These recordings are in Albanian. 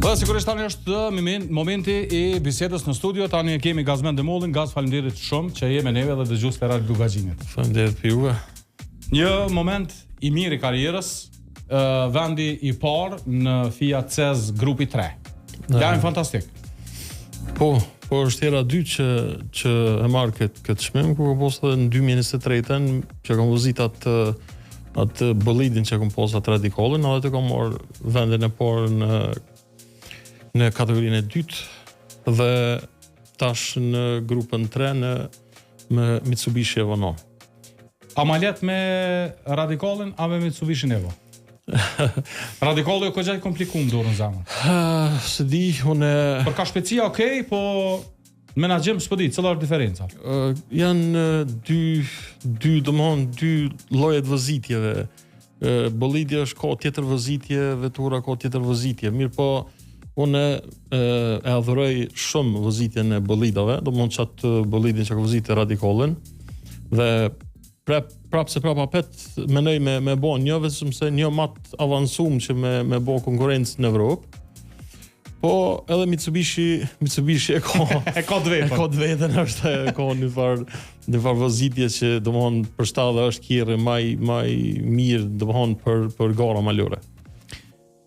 Dhe sigurisht tani është momenti I bisedës në studio. Tani kemi Gazmen Demollin. Gaz, faleminderit shumë që je me neve dhe dëgjues të Radio Lugaxhinit. Faleminderit për juve. Një moment I mirë I karrierës, vendi I parë në Fiat CEZ grupi 3. Lajm fantastik. Po është hera 2 që e marr këtë çmim, ku kam posë në 2023-ën që kam vozit atë bolidin që kam posë atë Radicalin, edhe të kam marr vendin e parë në kategorinë e dytë dhe tash në grupën 3 me Mitsubishi Evo. A ma let me Radicalin a me Mitsubishi Evo? Radicali ko gjaj komplikum dorën zamën. Se di, unë... Për ka shpecia okej, po menaxhem s'po di, cila është diferenca? Janë dy lloje të vozitjeve. Bolidi është ka tjetër vozitje, vetura ka tjetër vozitje. Mirë po, unë e adhuroj shumë vozitjen e bolidave, domthon çat bolidin që ka vozitje Radicalin dhe prapë apet menoj me bo një vetëm se një mat avansum që me bo konkurrencë në Evropë. Po edhe Mitsubishi e ka të vetën është e ka një farë vozitje që domthon për shtatë është kirë më mirë domthon për gara malore.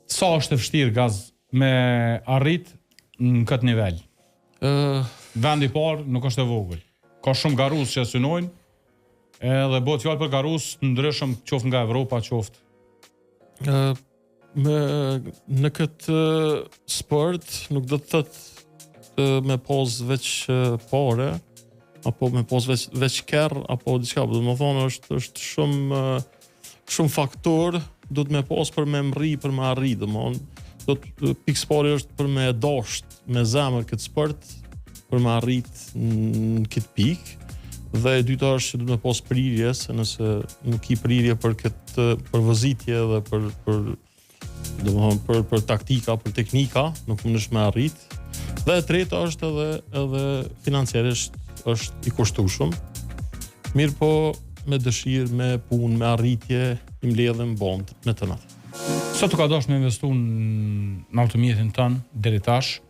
Sa është e vështirë Gaz me arrit në këtë nivel? Vendi I parë nuk është e vogël. Ka shumë garus që synojnë. Edhe bëhet fjalë për garus të ndryshëm qoftë nga Evropa, qoftë. Në këtë sport nuk do të thotë me pas veç pare, apo me pas veç kerr apo diçka, do të thonë është shumë faktor, do të me pas për me mri, për me arrit, do të pikëspari është për me dasht, me zemër këtë sport, për me arrit në këtë pikë. Dhe e dyta është që duhet me pas prirje, se nëse nuk I prirje për vozitje dhe për taktika, për teknika, nuk mundesh me arrit. Dhe e treta është edhe financiarisht është I kushtueshëm. Mirë po me dëshirë, me punë, me arritje, I mbledhem bond me të natë. Sa të ka dash me investu në automjetin tënë deri tash,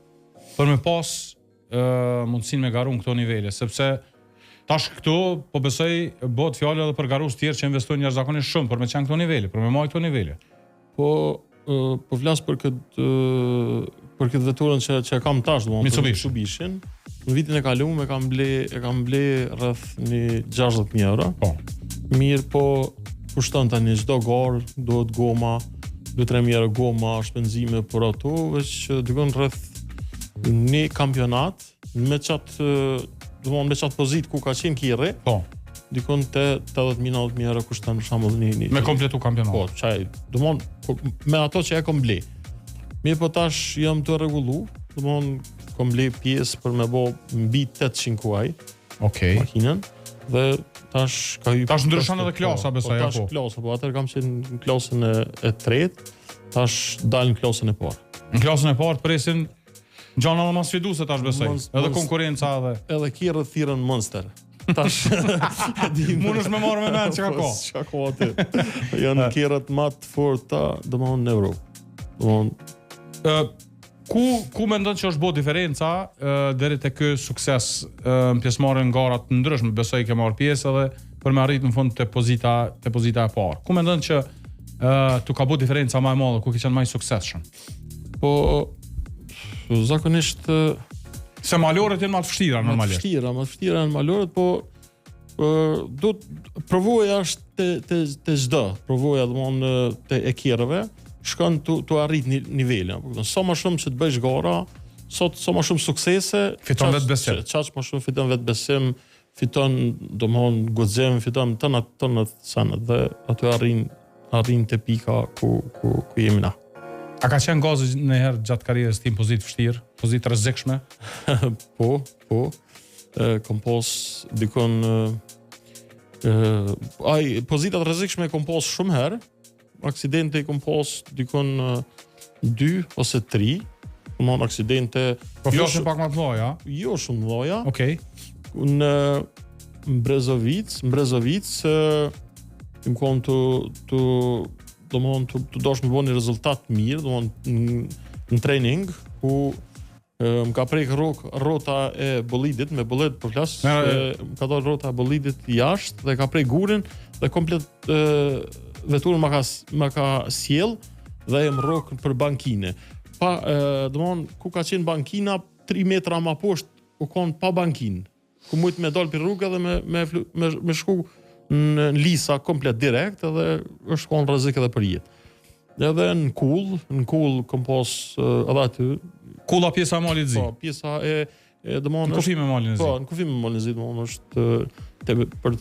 për me pas mundësinë me garu në këto nivele, sepse tash këtu, po besoj, bëhet fjalë edhe për garus tjerë që investojnë jashtëzakonisht shumë për me qenë këto nivele, për me marrë këto nivele. Po flas për këtë veturën që kam tash, domethënë Mitsubishin. Në vitin e kaluar e kam ble rreth një 60.000 euro. Po. Mirë po kushton tani çdo garë, duhet goma, 2-3.000 euro goma, shpenzime për ato, veç dikon rreth një kampionat me me qatë pozit ku ka qenë kirri, po. Dikon të 80.000-90.000 euro kushton për shembull një me kompletu kampionat. Po, çaj, me ato që e kom ble. Mirë po tash jam të rregullu, kom ble pjesë për me bë mbi 800 kuaj. Okej. Makinën dhe tash ka hyrë. Tash ndryshon edhe klasa besoj apo. Tash klasa, po atëherë kam qenë në klasën e tretë, tash dal në klasën e parë. Në klasën e parë presin Gjana dhe ma sfiduese tash besoj, edhe konkurenca edhe kirë thirën Monster. Tash, mundesh me marrë me menë që ka ko. Që ka ko aty. Janë kirët ma të forta, domethënë në Europë. Ku mendon që është bo diferenca deri te ky sukses në pjesëmarrjen në gara të ndryshme, besoj ke marrë pjesë edhe për me arrit në fund te pozita e parë. Ku mendon që tu ka bo diferenca më e madhe, ku ke qenë më I suksesshëm? Po zakonisht se malorët janë më të vështira normalisht. Më të vështira janë malorët, po do të provoja është te çdo. Provoja domthonë te ekierëve, shkon tu arrit nivelin. Sa më shumë që të bësh gara, sa më shumë suksese, fiton vetbesim. Çaq më shumë fiton vetbesim, fiton domthonë guxim, fiton tëna sana dhe aty arrin te pika ku jemi na. A ka qenë gazë në herë gjatë karrierës tim pozitë vështirë, pozitë rrezikshme? Po. Kom pos dikon pozitat rrezikshme kom pos shumë herë. Aksidente kom pos dikon 2 ose 3. Kom aksidente. Po flasim pak më të mëdha? Jo shumë të mëdha. Okej. Në Mbrezovic, më kon të domohon të dosh me bëni rezultat mirë, domohon në trening ku më ka prek rrota e bolidit me bollet për flas, më ka dhënë rrota e bolidit jashtë dhe ka prek gurin dhe komplet veturën ma ka sjell dhe e më rrok për bankine. Domthon ku ka qenë bankina 3 metra më poshtë u kon pa bankinë. Ku mujt me dal për rrugë dhe me shku në lisa komplet direkt edhe është kon rrezik edhe për jetë. Edhe në kull kom pas edhe aty. Kulla pjesa e malit zi. Po, pjesa e domthon në kufi me malin e zi. Po, në kufi me malin e zi, domthon është për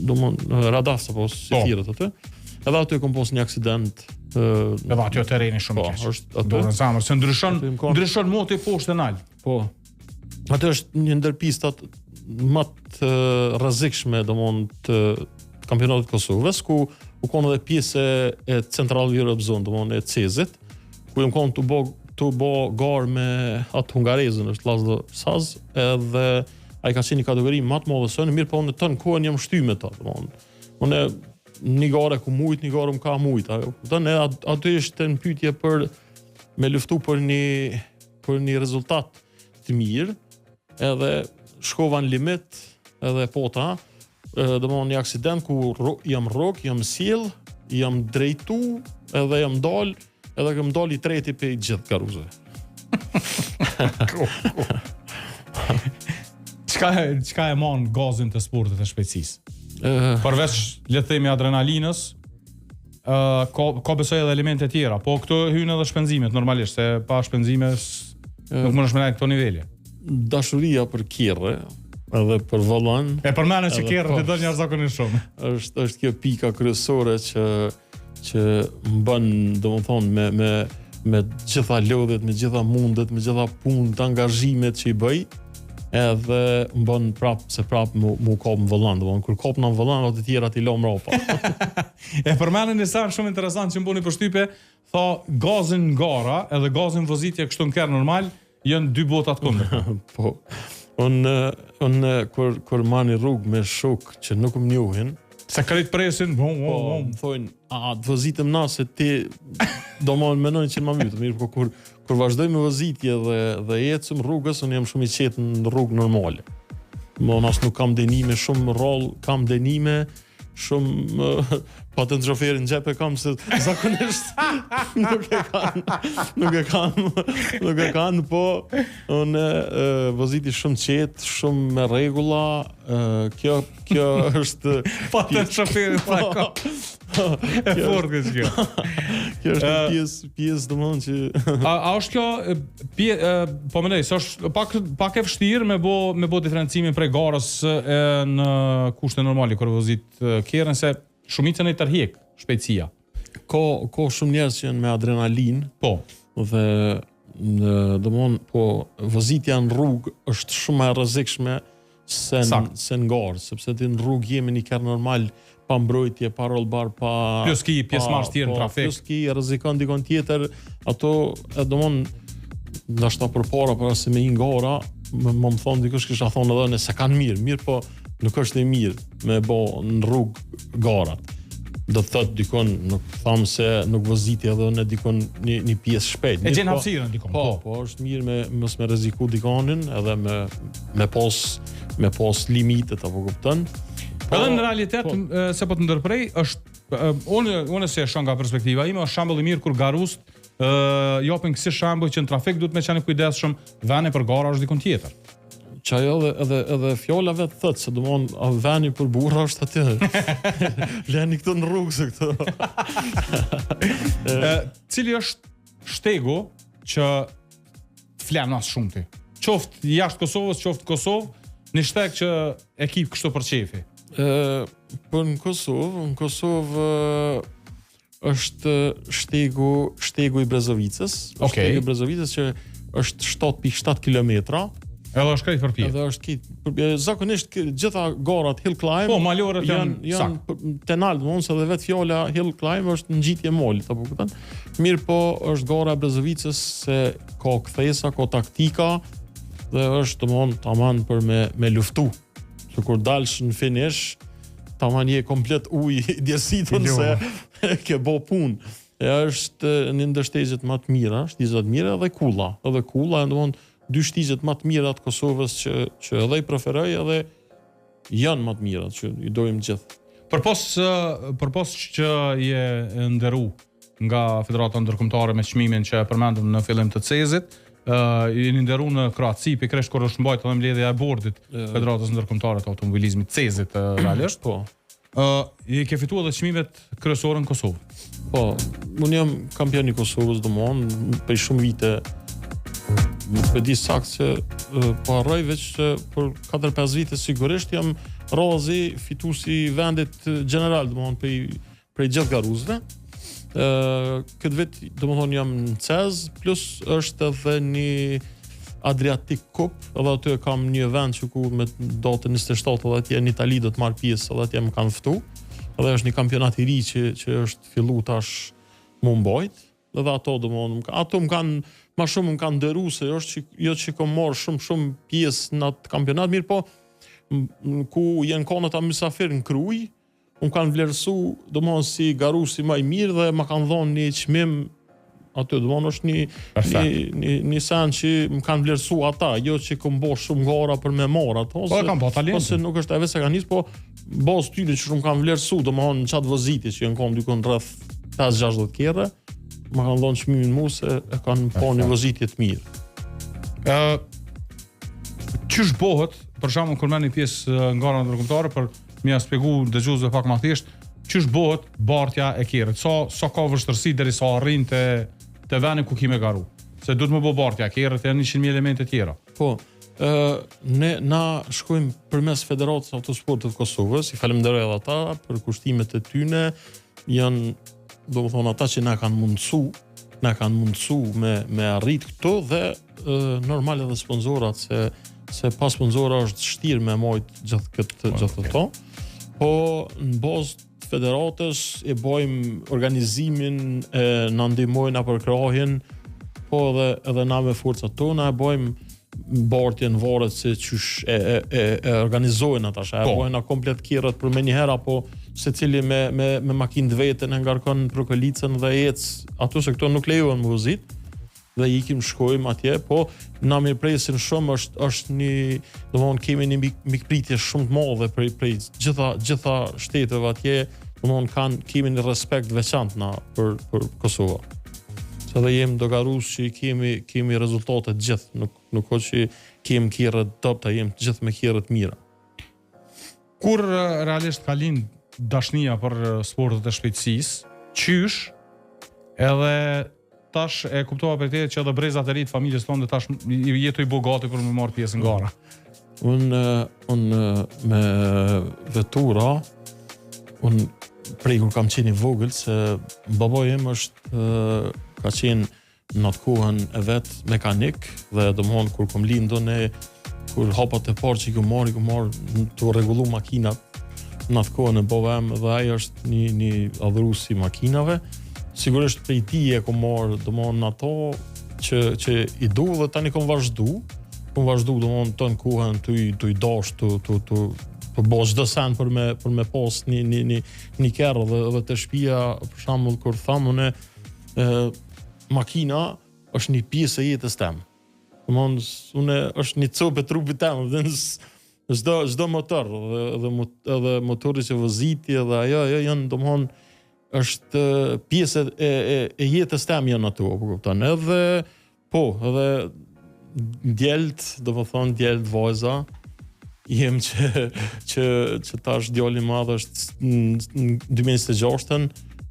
domthon radafs apo si thirrët aty. Edhe aty kom pas një aksident. Edhe aty terreni shumë keq. Po, është aty. Do të thënë se ndryshon moti poshtë e nal. Po. Aty është një ndër pistat më të rrezikshme domthon të kampionatit Kosovës, ku u kon edhe pjesë e Central Europe Zone, domthon e CEZ-it, ku jam kon të bo garë me atë hungarezën, është Laszlo Saz, edhe ai ka qenë një kategori më të madhe se unë, mirë po unë tën kohën jam shty me ta, domthon. Unë një garë ku mujt, një garë më ka mujt. Domthon aty ishte në pyetje për me luftu për një rezultat të mirë, edhe shkova në limit, edhe pota, domthon një aksident ku jam rrok, jam sjell, jam drejtu, edhe jam dal, edhe këm dal i treti pe gjithë karuzave. Çka e mon gazin të sportit të shpejtësisë? Përveç le të themi adrenalinës, ka besoj edhe elemente tjera, po këto hyn edhe shpenzimet normalisht, se pa shpenzime nuk mundesh me këto nivele. Dashuria për kerrë, edhe për vollan. E përmendën që kerrë të dal jashtëzakonisht shumë. Është kjo pika kryesore që më bën, domethënë me gjitha lodhet, me gjitha mundet, me gjitha punët, angazhimet që i bëj, edhe më bën prap mu kap në vollan, domethënë kur kap në vollan ato të tjera ti lë mbrapa. E përmendën një sa shumë interesant që më bëni përshtypje, tha gazin gara edhe gazin vozitje kështu në kerr normal janë dy bota të kundërta. Po. Unë kur mani rrugë me shok që nuk më njohin, se kërrit presin, më thojnë, të vëzitëm na se ti do më menojnë që në më mytë, mirë, po kur vazhdoj me vëzitje dhe ecëm rrugës, unë jam shumë i qetë në rrugë normale. Më nësë nuk kam denime, shumë rol, kam denime, shumë patent shoferin gjepe kam se zakonisht nuk e kanë, po unë voziti shumë qetë, shumë me regula, kjo është patent shoferin ka e fort këtë kjo. Kjo është pjesë domthonjë që a është kjo po mendoj se është pak e vështirë me bë diferencimin prej garës në kushte normale kur vozit kerrën, se shumica e tërheq shpejtësia. Ka shumë njerëz që janë me adrenalin, po, dhe domthon po vozitja në rrugë është shumë e rrezikshme se në garë, sepse ti në rrugë jemi një kerr normal, pa mbrojtje, pa rollbar, pa plus ki pjesëmarrës tjerë në trafik. Plus ki rrezikon dikon tjetër, ato domthon ndoshta përpara para se me një gara, më thon dikush kisha thonë edhe nëse kanë mirë, po nuk është e mirë me bë në rrugë garat. Do të thotë dikon, nuk tham se nuk voziti edhe në dikon një pjesë shpejt. E gjen hapësirën dikon. Po, është mirë mos me rreziku dikonin, edhe me pas limitet apo kupton. Edhe në realitet, se po të ndërprej, është unë se shoh nga perspektiva ime, është shembull i mirë kur garust japin kësi shembull që në trafik duhet me qenë kujdesshëm, vani për gara është dikon tjetër. Që ajo edhe fjala vetë thotë se domthon vani për burra është aty. Leni këto në rrugë se këto. Cili është shtegu që flan as shumë ti? Qoftë jashtë Kosovës, qoftë Kosovë, një shteg që ekip kështu për qefi. Po në Kosovë është shtegu i Brezovicës. Shtegu i Brezovicës që është 7.7 kilometra. Edhe është krejt përpjet. Edhe është krejt. Zakonisht gjitha garat hill climb. Po malorët janë tenal, domthonjë se edhe vetë fjala hill climb është ngjitje molit, apo kupton? Mirë, po është gara e Brezovicës se ka kthesa, ka taktika dhe është domthonjë tamam për me luftu. Se kur dalsh në finish, tamam je komplet ujë djersitën se ke bo punë. është një ndër shtizet më të mira, shtizet të mira dhe kulla. Edhe kulla, domethënë, dy shtizet më të mira të Kosovës që edhe i preferoj edhe janë më të mira, që i dojmë gjithë. Përpos që je nderu nga Federata Ndërkombëtare me çmimin që e përmendëm në fillim të cezit, jeni nderu në Kroaci, pikërisht kur është mbajtur edhe mbledhja e bordit Federatës Ndërkombëtare të Automobilizmit cezit realisht. Po. I ke fituar edhe çmimet kryesore në Kosovë. Po, unë jam kampion i Kosovës domthonë për shumë vite. Nuk e di saktë se po harroj veç për 4-5 vite sigurisht jam rrozi fituesi i vendit general, domthonë prej gjithë garuzëve. Këtë vit domthonë jam në Cez, plus është edhe një Adriatic Cup, edhe aty kam një event që ku me datën 27 edhe atje në Itali do të marr pjesë, edhe atje më kanë ftu. Edhe është një kampionat i ri që është fillu tash më mbajt. Edhe ato domthonë ato më shumë më kanë nderuar se jo që kam marrë shumë pjesë në atë kampionat, mirë po ku janë kanë ata mysafir në Kruj, më kanë vlerësu domthonë si garusi më i mirë dhe më kanë dhënë një çmim aty, domthonë është një sen që më kanë vlerësu ata, jo që kam bërë shumë gara për me marr ato, ose nuk është e vetë se kanë nisë, po bazë tyre që shumë kanë vlerësu, domthonë në çat vozitje që janë kom dikon rreth 5-60 kerë, më kanë dhënë çmimin mua se e kanë pa një vozitje të mirë. Çish bëhet, për shembull kur merrni pjesë në gara ndërkombëtare, për m'ia shpjegu dëgjuesve pak më thjesht, çish bëhet bartja e kerrit? Sa ka vështirësi derisa arrin te veni ku kimë garu? Se duhet më bë bartja e kerrit, janë 100.000 elemente tjera. Po, na shkojmë përmes Federatës Autosportit të Kosovës, i falenderoj edhe ata për kushtimet e tyre, janë domethënë ata që na kanë mundësu me arrit këto dhe normal edhe sponsorat se pa sponsora është vështirë me marrë gjithë këto. Po në bazë të federatës e bëjmë organizimin, na ndihmojnë na për krahjen, po edhe na me forcat tona e bëjmë bartjen varet se çysh e organizojnë ata, e bëjnë komplet kirrat për me një herë apo secili me makinë vetën e ngarkon prokolicën dhe ec, ato se këto nuk lejohen me vozit dhe ikim shkojmë atje, po na mirëpresin shumë është një, domthonë kemi një mikpritje shumë të madhe prej gjitha shteteve atje, domthonë kemi një respekt veçantë na për Kosovë. Se dhe jemi dogarus që kemi rezultate gjithë, nuk ka që kemi kirët topta, jemi gjithë me kirët mira. Kur realisht ka lind dashnia për sportet e shpejtësisë, qysh edhe tash e kuptova për te që edhe brezat e ri të familjes tonë tash jetoj bogati kur më marr pjesë në gara. Unë me vetura, unë prej kur kam qenë i vogël, se baboj im ka qenë në atë kohën e vetë mekanik dhe domthonë kur kom lindën kur hapat e parë që i kom marrë të rregullu makinat në atë kohën e babam dhe ai është një adhurues i makinave. Sigurisht prej tij e kom marrë domthonë ato që i du dhe tani kom vazhdu domthonë tonë kohën të i dash të bëj çdo sen për me pas një kerr dhe të shtëpia për shembull kur tham unë makina është një pjesë e jetës tem. Domthonë është një copë e trupit tem, dhe çdo motor edhe motori që voziti dhe ajo janë domthonë është pjesë e jetës tem janë ato, po kupton. Edhe djelt, domethënë djelt vajza, jem që tash djali i madh është në 2026-ën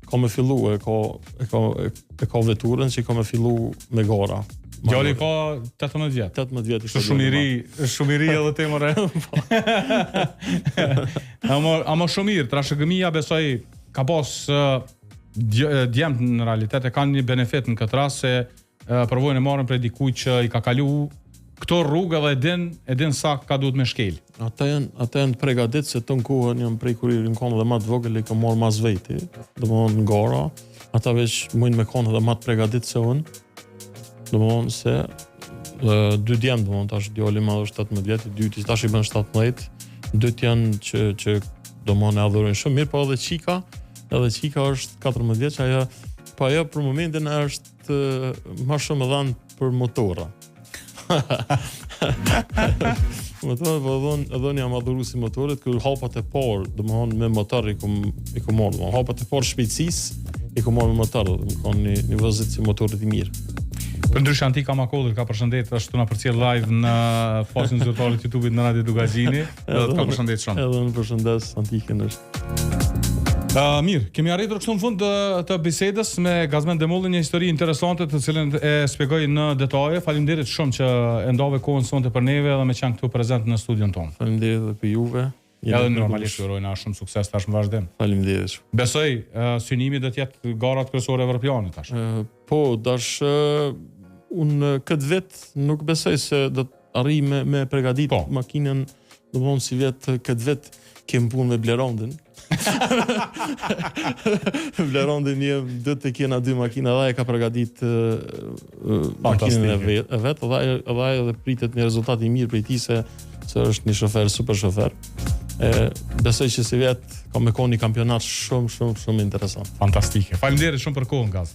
ka me fillu e ka veturën që ka me fillu me gara. Djali ka 18 vjet. 18 vjet. Është shumë i ri edhe temore. Ama shumë mirë, trashëgëmia besoj ka pas djemt në realitet e kanë një benefit në këtë rast se përvojnë e marrën prej dikujt që i ka kalu këto rrugë dhe e din sa ka duhet me shkel. Ata janë pregadit se të në kohën jam prej kur i rinkonë dhe matë vogël i ka marrë mas veti, domthonë në gara, ata veç mujnë me konë dhe matë pregadit se unë, domthonë se dy djemë domthonë tash djali madh është 18 vjet, i dyti tash i bën 17, dyt janë që domthonë e adhurojnë shumë mirë, po edhe qika është 14 vjeç, ajo Po ajo për momentin është më shumë dhanë për motora. Motorët po dhon jam adhuru si motorët, kur hapat e parë, domethënë me motor i kom marrë. Hapat e parë shpejtësisë i kom marrë me motor, domethënë një vëzit si motorët i mirë. Për ndryshë Antika Makollit ka përshëndet, është të na përcjell live në faqen zyrtare të YouTube-it në Radio Dugazini, dhe të ka përshëndet shumë. Edhe në përshëndes Antikën është. Mirë, kemi arritur kështu në fund të bisedës me Gazmend Demollin, një histori interesante të cilën e shpjegoj në detaje. Faleminderit shumë që e ndave kohën sonte për neve dhe me qenë këtu prezent në studion tonë. Faleminderit edhe për juve. Edhe normalisht urojna shumë sukses tash në vazhdim. Faleminderit. Besoj synimi do të jetë garat kryesore evropiane tash. Po, dash unë këtë vit nuk besoj se do të arrij me përgatit makinën, domthonë si vetë këtë vit kem punë me Blerondin. Blerondin do të kena 2 makina, dhe e ka përgatit makinën e vet, dhe edhe pritet një rezultat i mirë prej tij se është një shofer, super shofer. Besoj që si vetë ka me konë një kampionat shumë interesant. Fantastike. Faleminderit shumë për kohën, Gaz.